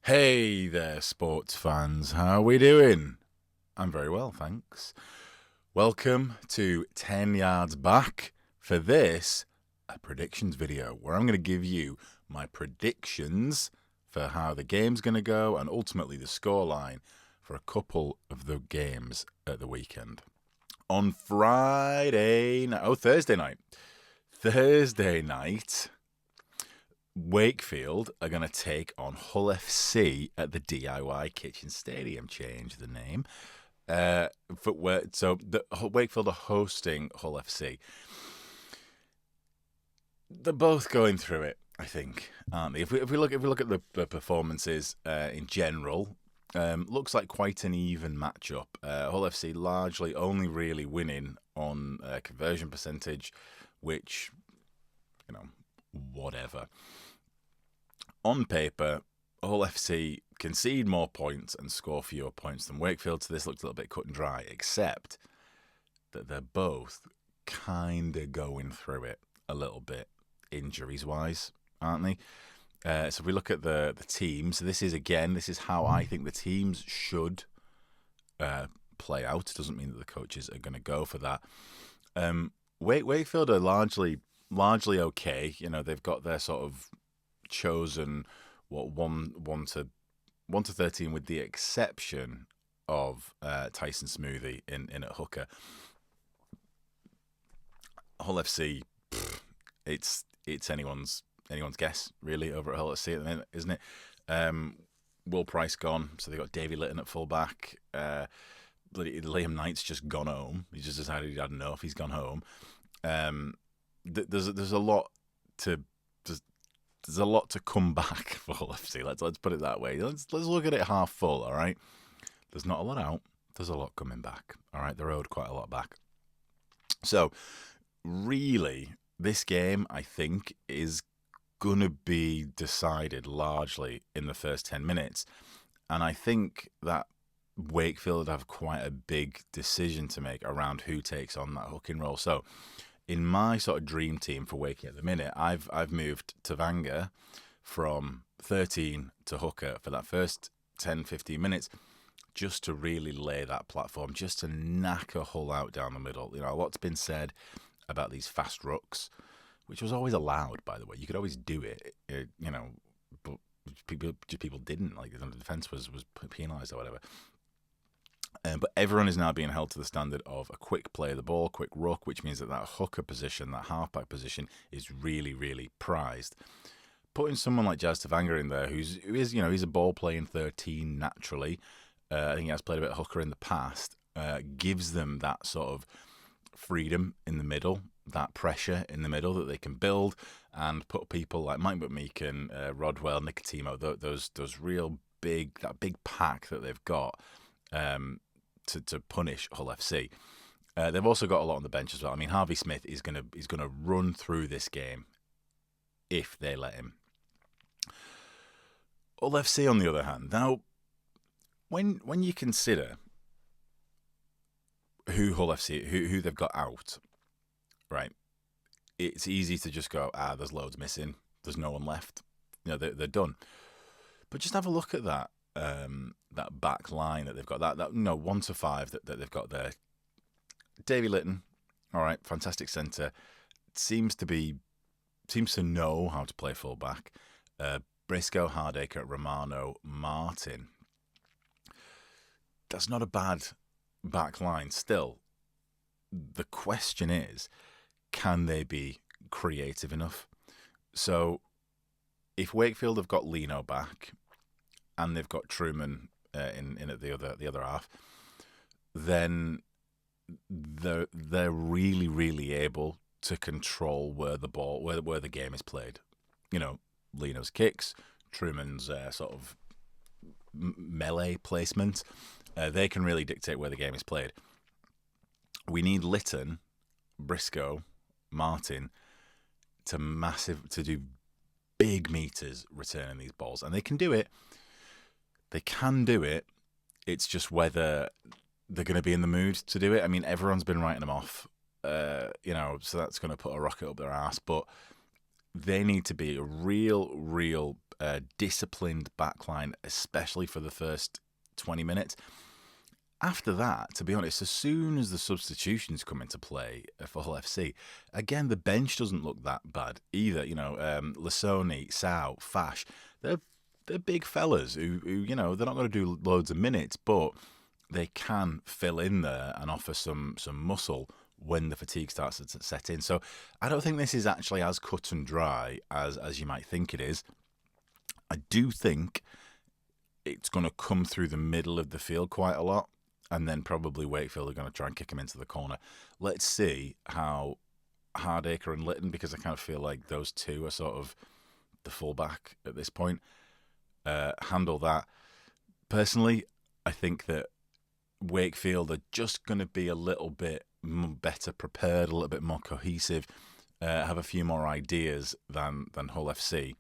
Hey there, sports fans. How are we doing? I'm very well, thanks. Welcome to 10 Yards Back for this, a predictions video, where I'm going to give you my predictions for how the game's going to go and ultimately the scoreline for a couple of the games at the weekend. On Thursday night, Wakefield are going to take on Hull FC at the DIY Kitchen Stadium. Change the name. Wakefield are hosting Hull FC. They're both going through it, I think, aren't they? If we look at the performances in general, looks like quite an even matchup. Hull FC largely only really winning on conversion percentage, which, whatever. On paper, Hull FC concede more points and score fewer points than Wakefield, so this looks a little bit cut and dry, except that they're both kind of going through it a little bit, injuries-wise, aren't they? So if we look at the teams, this is how I think the teams should play out. It doesn't mean that the coaches are going to go for that. Wakefield are largely okay. They've got their sort of chosen one to 13, with the exception of Tyson Smoothie in at hooker. Hull FC, it's anyone's guess really over at Hull FC at the minute, isn't it? Will Price gone, so they got Davy Litton at fullback. Liam Knight's just gone home. He just decided he'd had enough. He's gone home. There's a lot to come back for Hull FC. Let's put it that way. Let's look at it half full. All right. There's not a lot out. There's a lot coming back. All right. They're owed quite a lot back. So really, this game I think is gonna be decided largely in the first 10 minutes, and I think that Wakefield have quite a big decision to make around who takes on that hooking role. So in my sort of dream team for Wakey at the minute, I've moved Tavanga from 13 to hooker for that first 10-15 minutes, just to really lay that platform, just to knack a Hull out down the middle. A lot's been said about these fast rucks, which was always allowed, by the way. You could always do it, but people didn't. Like, the defence was penalised or whatever. But everyone is now being held to the standard of a quick play of the ball, quick ruck, which means that hooker position, that halfback position, is really, really prized. Putting someone like Jazz Tavanga in there, he's a ball playing 13 naturally. I think he has played a bit of hooker in the past. Gives them that sort of freedom in the middle, that pressure in the middle that they can build and put people like Mike McMeekin, Rodwell, Nicotimo, those real big, that big pack that they've got to punish Hull FC. They've also got a lot on the bench as well. I mean, Harvey Smith is gonna run through this game if they let him. Hull FC, on the other hand, now when you consider who Hull FC, who they've got out, right? It's easy to just go, there's loads missing. There's no one left. They're done. But just have a look at that back line that they've got. That 1 to 5 that they've got there. Davy Litton, all right, fantastic centre. Seems to know how to play fullback. Briscoe, Hardacre, Romano, Martin. That's not a bad back line. Still, the question is, can they be creative enough? So, if Wakefield have got Lino back and they've got Truman in at the other half, then they're really, really able to control where the game is played. Lino's kicks, Truman's sort of melee placement. They can really dictate where the game is played. We need Litton, Briscoe, Martin to do big meters returning these balls, and they can do it. It's just whether they're going to be in the mood to do it. I mean, everyone's been writing them off, so that's going to put a rocket up their ass. But they need to be a real disciplined backline, especially for the first 20 minutes. After that, to be honest, as soon as the substitutions come into play for Hull FC, again, the bench doesn't look that bad either. Lasoni, Sau, Fash, they're big fellas who they're not going to do loads of minutes, but they can fill in there and offer some muscle when the fatigue starts to set in. So I don't think this is actually as cut and dry as you might think it is. I do think it's going to come through the middle of the field quite a lot, and then probably Wakefield are going to try and kick him into the corner. Let's see how Hardacre and Litton, because I kind of feel like those two are sort of the fullback at this point, handle that. Personally, I think that Wakefield are just going to be a little bit better prepared, a little bit more cohesive, have a few more ideas than Hull FC.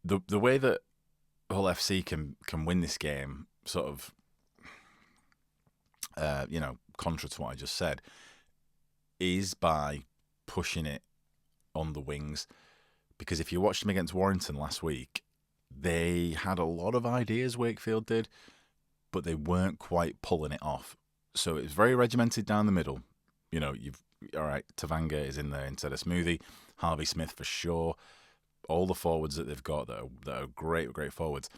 The way that Hull FC can win this game, sort of, contra to what I just said, is by pushing it on the wings. Because if you watched them against Warrington last week, they had a lot of ideas, Wakefield did, but they weren't quite pulling it off. So it's very regimented down the middle. All right, Tavanga is in there instead of Smoothie, Harvey Smith for sure. All the forwards that they've got that are great forwards,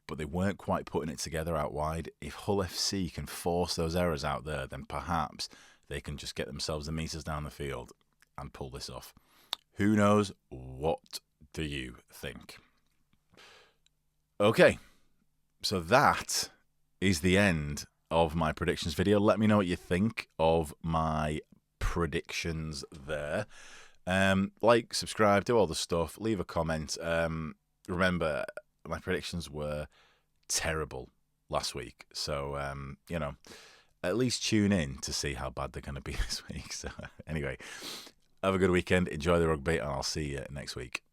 but they weren't quite putting it together out wide. If Hull FC can force those errors out there, then perhaps they can just get themselves the metres down the field and pull this off. Who knows? What do you think? Okay, so that is the end of my predictions video. Let me know what you think of my predictions there. Like, subscribe, do all the stuff, leave a comment. Remember, my predictions were terrible last week, so at least tune in to see how bad they're going to be this week. So anyway, have a good weekend, enjoy the rugby, and I'll see you next week.